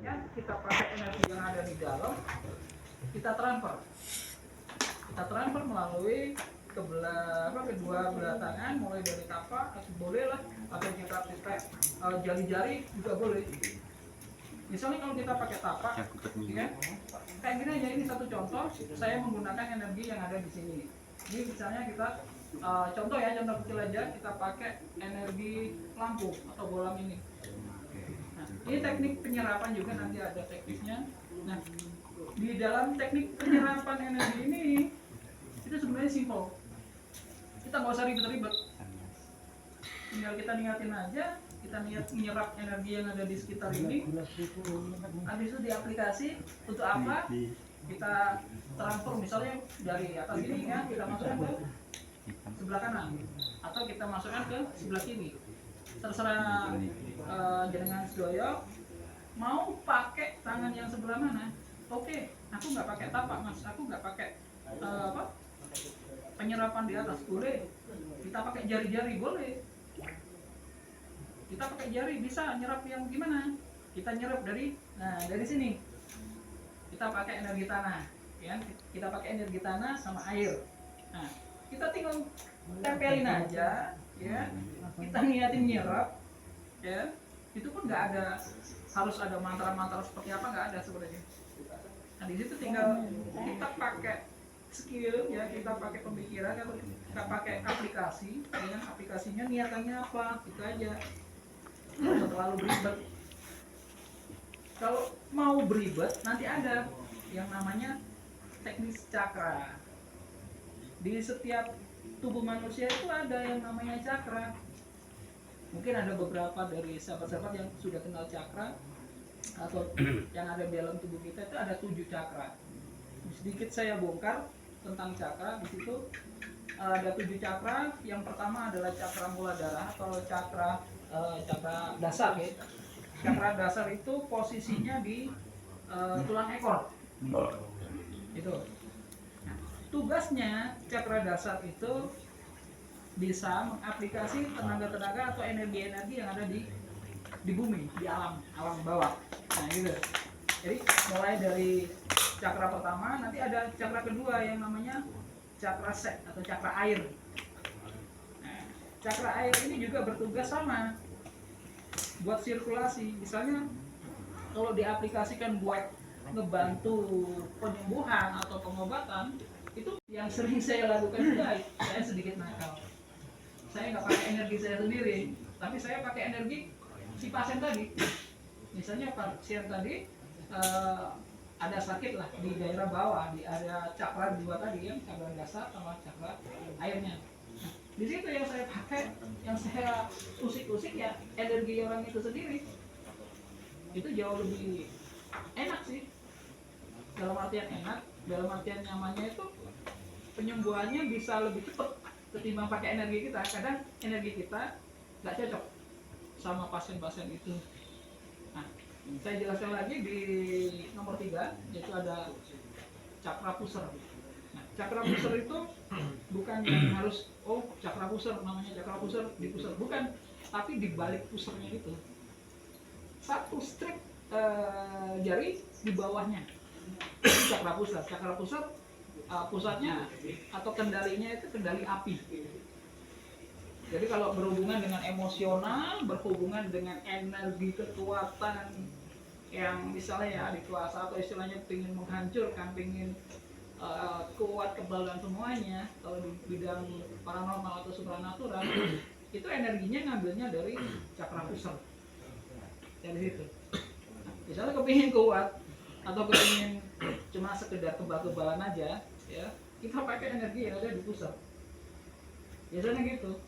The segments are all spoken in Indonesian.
selanjutnya kita pakai energi yang ada di dalam, kita transfer melalui kedua belah tangan, mulai dari tapak atau boleh lah, atau kita jari-jari juga boleh. Misalnya kalau kita pakai tapak, ya, kayak gini aja, ini satu contoh. Saya menggunakan energi yang ada di sini. Jadi misalnya kita contoh kecil aja, kita pakai energi lampu atau bola ini. Nah, ini teknik penyerapan juga, nanti ada teknisnya. Nah, di dalam teknik penyerapan energi ini itu sebenarnya simpel. Kita nggak usah ribet-ribet. Tinggal kita niatin aja, kita niat menyerap energi yang ada di sekitar ini. Habis itu di aplikasi untuk apa? Kita transfer misalnya dari atas ini ya, kita masukkan ke sebelah kanan atau kita masukkan ke sebelah kiri. Terserah jenengan sedoyo mau pakai tangan yang sebelah mana. Oke, aku nggak pakai tapak mas, aku nggak pakai penyerapan di atas, boleh. Kita pakai jari-jari, boleh. Kita pakai jari bisa nyerap yang gimana? Kita nyerap dari sini. Kita pakai energi tanah, ya. Kita pakai energi tanah sama air. Nah, kita tinggal tempelin aja, ya. Kita niatin nyerap, ya. Itu pun nggak ada harus ada mantra-mantra seperti apa, nggak ada sebenarnya. Nah, di situ tinggal kita pakai skill, ya, kita pakai pemikiran atau kita pakai aplikasi, dengan aplikasinya niatannya apa, itu aja. Nggak usah terlalu beribet. Kalau mau beribet, nanti ada yang namanya teknis cakra. Di setiap tubuh manusia itu ada yang namanya cakra. Mungkin ada beberapa dari sahabat-sahabat yang sudah kenal cakra atau yang ada di dalam tubuh kita itu ada 7 cakra. Sedikit saya bongkar tentang cakra. Di situ ada 7 cakra. Yang pertama adalah cakra muladhara atau cakra dasar, ya. Cakra dasar itu posisinya di tulang ekor. Itu. Nah, tugasnya cakra dasar itu bisa mengaplikasi tenaga-tenaga atau energi-energi yang ada di bumi, di alam bawah. Nah, gitu. Jadi mulai dari cakra pertama, nanti ada cakra kedua yang namanya cakra set atau cakra air. Nah, cakra air ini juga bertugas sama buat sirkulasi. Misalnya kalau diaplikasikan buat ngebantu penyembuhan atau pengobatan, itu yang sering saya lakukan juga. Saya sedikit nakal. Saya nggak pakai energi saya sendiri, tapi saya pakai energi si pasien tadi. Misalnya pasien tadi ada sakit lah di daerah bawah, ada cakra 2 tadi, yang cakra dasar sama cakra airnya. Nah, di situ yang saya pakai, yang saya usik-usik ya energi orang itu sendiri. Itu jauh lebih enak sih. Dalam artian enak, dalam artian nyamannya itu penyembuhannya bisa lebih cepat ketimbang pakai energi kita. Kadang energi kita nggak cocok sama pasien-pasien itu. Nah, saya jelaskan lagi di nomor 3, yaitu ada cakra pusar. Nah, cakra pusar itu bukan yang harus cakra pusar, namanya cakra pusar di pusar, bukan, tapi di balik pusarnya itu satu strip jari di bawahnya itu cakra pusar. Cakra pusar pusatnya atau kendalinya itu kendali api. Jadi kalau berhubungan dengan emosional, berhubungan dengan energi kekuatan yang misalnya ya di kuasa atau istilahnya ingin menghancurkan, ingin kuat, kebal dan semuanya, kalau di bidang paranormal atau supranatural itu energinya ngambilnya dari cakra pusar. Dari situ. Nah, misalnya kepingin kuat atau kepingin cuma sekedar kebal-kebalan aja, ya, kita pakai energi yang ada di pusat. Biasanya gitu.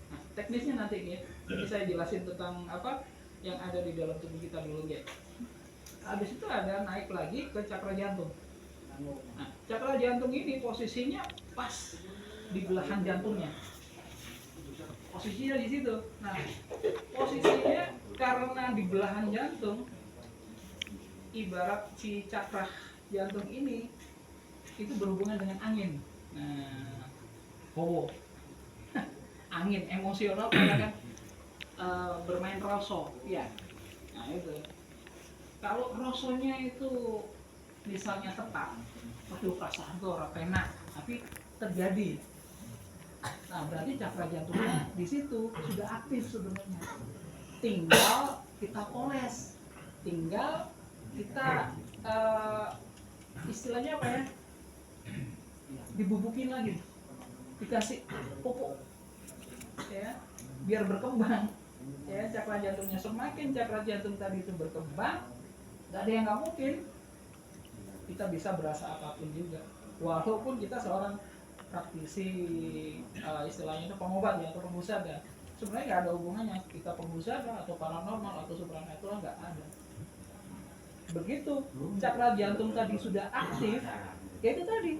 Nah, teknisnya nanti ya. Jadi saya jelasin tentang apa yang ada di dalam tubuh kita dulu ya. Habis itu ada naik lagi ke cakra jantung. Nah, cakra jantung ini posisinya pas di belahan jantungnya. Posisinya di situ. Nah, posisinya karena di belahan jantung, ibarat si cakra jantung ini itu berhubungan dengan angin. Nah, angin emosional karena kan bermain rosok, ya. Nah itu. Kalau rasonya itu misalnya tepat, aduh perasaan tuh orang enak, tapi terjadi. Nah berarti cakra jantungnya di situ sudah aktif sebenarnya. Tinggal kita poles, tinggal kita istilahnya apa ya? Dibubukin lagi, dikasih pupuk, ya, biar berkembang. Ya, cakra jantungnya semakin cakra jantung tadi itu berkembang, nggak ada yang nggak mungkin kita bisa berasa apapun juga. Walaupun kita seorang praktisi istilahnya itu pengobat ya atau pembusada, sebenarnya nggak ada hubungannya kita pembusada atau paranormal atau supranatural, nggak ada. Begitu cakra jantung tadi sudah aktif, ya itu tadi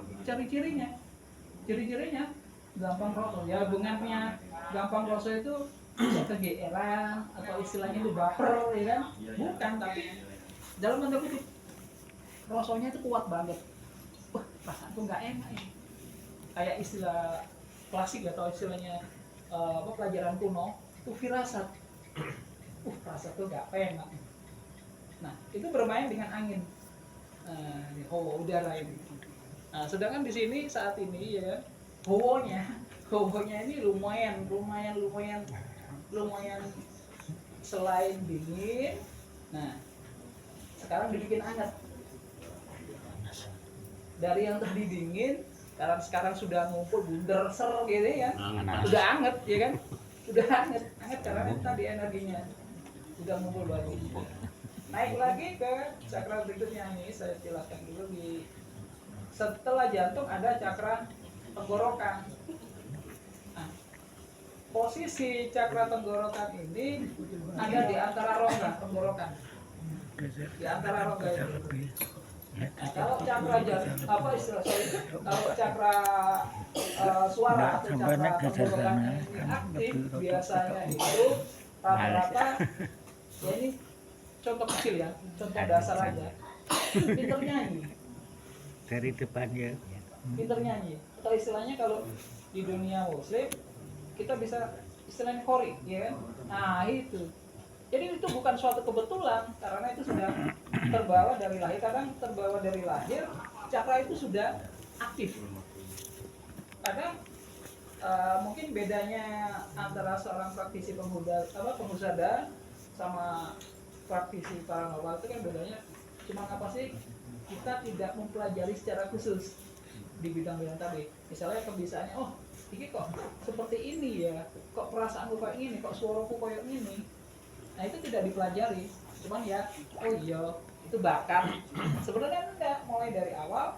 ciri-cirinya gampang rosol. Ya hubungannya gampang rosol itu bisa kegeeran atau istilahnya itu baper, ya kan? Bukan, tapi dalam tanda kutip rosolnya itu kuat banget. Wah, perasaanku nggak enak ini. Kayak istilah klasik atau istilahnya pelajaran kuno itu firasat. Firasat tuh nggak enak. Nah, itu bermain dengan angin, hawa udara ini. Nah, sedangkan di sini saat ini ya hawanya ini lumayan selain dingin. Nah, sekarang dibikin hangat. Dari yang tadi dingin, sekarang sudah ngumpul bunder ser gitu ya. Sudah hangat ya kan? Sudah hangat karena tadi energinya sudah ngumpul banyak. Naik lagi ke cakra berikutnya nih, saya jelaskan dulu. Setelah jantung ada cakra tenggorokan. Nah, posisi cakra tenggorokan ini ada di antara rongga tenggorokan, di antara rongga itu. Nah, kalau cakra kalau cakra suara atau cakra tenggorokan ini aktif, biasanya itu rata-rata ya ini contoh kecil ya, contoh dasar aja, pinter nyanyi dari depannya, pinter nyanyi, atau istilahnya kalau di dunia muslim kita bisa istilahnya khori, ya kan? Nah itu, jadi itu bukan suatu kebetulan, karena itu sudah terbawa dari lahir. Kadang terbawa dari lahir, cakra itu sudah aktif. Kadang mungkin bedanya antara seorang praktisi pembusada sama praktisi paranormal itu kan bedanya cuma apa sih, kita tidak mempelajari secara khusus di bidang-bidang tadi. Misalnya kebiasaannya, oh ini kok seperti ini ya, kok perasaanku kayak ini, kok suaraku kayak ini. Nah itu tidak dipelajari, cuman ya oh iya itu bakat. Sebenarnya enggak, mulai dari awal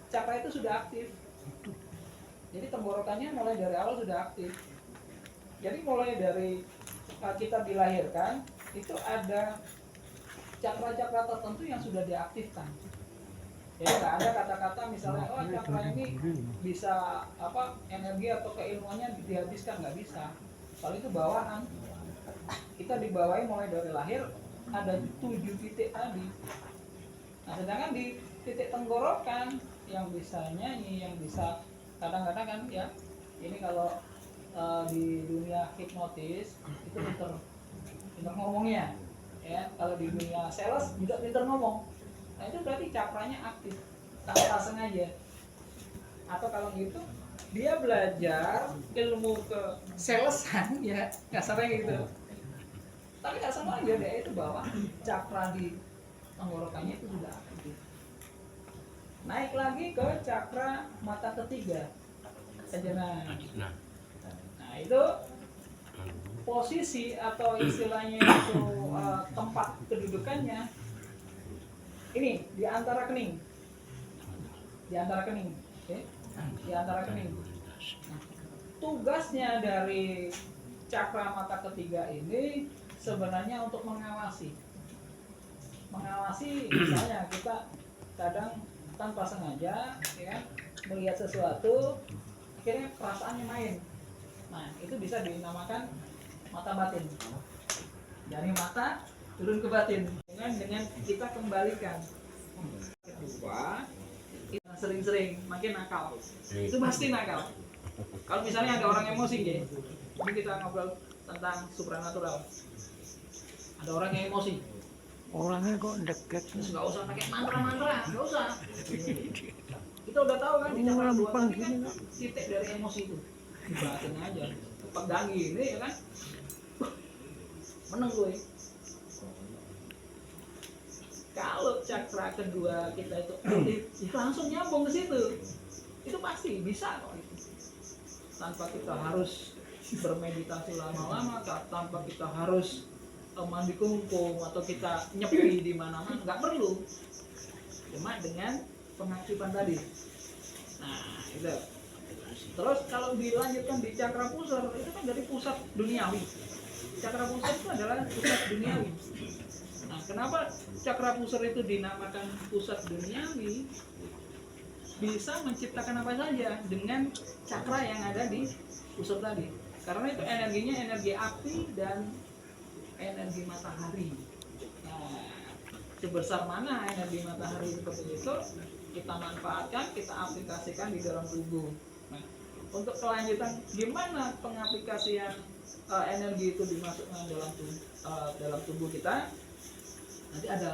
cakra itu sudah aktif. Jadi tenggorokannya mulai dari awal sudah aktif. Jadi mulai dari kita dilahirkan itu ada cakra-cakra tertentu yang sudah diaktifkan. Ya nggak ada kata-kata misalnya oh cakra ini bisa energi atau keilmuannya dihabiskan, nggak bisa. Kalau itu bawaan, kita dibawahi mulai dari lahir ada 7 titik tadi. Nah sedangkan di titik tenggorokan yang bisa nyanyi, yang bisa kadang-kadang kan ya ini kalau di dunia hipnotis itu pinter ngomongnya ya. Kalau di dunia sales juga pinter ngomong. Nah itu berarti cakranya aktif tanpa sengaja. Atau kalau gitu dia belajar ilmu ke salesan ya, kasarnya gitu. Tapi nggak sama aja, dia itu bawa cakra di tenggorokannya itu sudah aktif. Naik lagi ke cakra mata ketiga, ajana. Nah itu posisi atau istilahnya itu tempat kedudukannya ini di antara kening, okay? Di antara kening. Nah, tugasnya dari cakra mata ketiga ini sebenarnya untuk mengawasi misalnya kita kadang tanpa sengaja ya melihat sesuatu, akhirnya perasaannya main. Nah itu bisa dinamakan mata batin. Dari mata turun ke batin dengan kita kembalikan. Kedua, kita sering-sering makin nakal. Itu pasti nakal. Kalau misalnya ada orang emosi ya, ini kita ngobrol tentang supranatural. Ada orang yang emosi, Orangnya kok deket. Terus nggak usah pakai mantra-mantra, nggak usah. Kita udah tahu kan di cakra kedua Lempeng tadi kan gini, Kak. titik dari emosi itu. Dibatin aja, pegang gini ya kan. Menang gue. Kalau cakra kedua kita itu aktif, ya langsung nyambung ke situ. Itu pasti bisa kok itu. Tanpa kita harus bermeditasi lama-lama, tanpa kita harus mandi kungkung atau kita nyepi di mana-mana, nggak perlu. Cuma dengan pengaktifan tadi. Nah, itu. Terus kalau dilanjutkan di cakra pusar, itu kan dari pusat duniawi. Cakra pusar itu adalah pusat duniawi. Nah, kenapa cakra pusar itu dinamakan pusat duniawi? Bisa menciptakan apa saja dengan cakra yang ada di pusat tadi. Karena itu energinya energi api dan energi matahari. Nah, sebesar mana energi matahari seperti itu, kita manfaatkan, kita aplikasikan di dalam tubuh. Nah, untuk kelanjutan gimana pengaplikasian energi itu dimasukkan dalam tubuh kita, nanti ada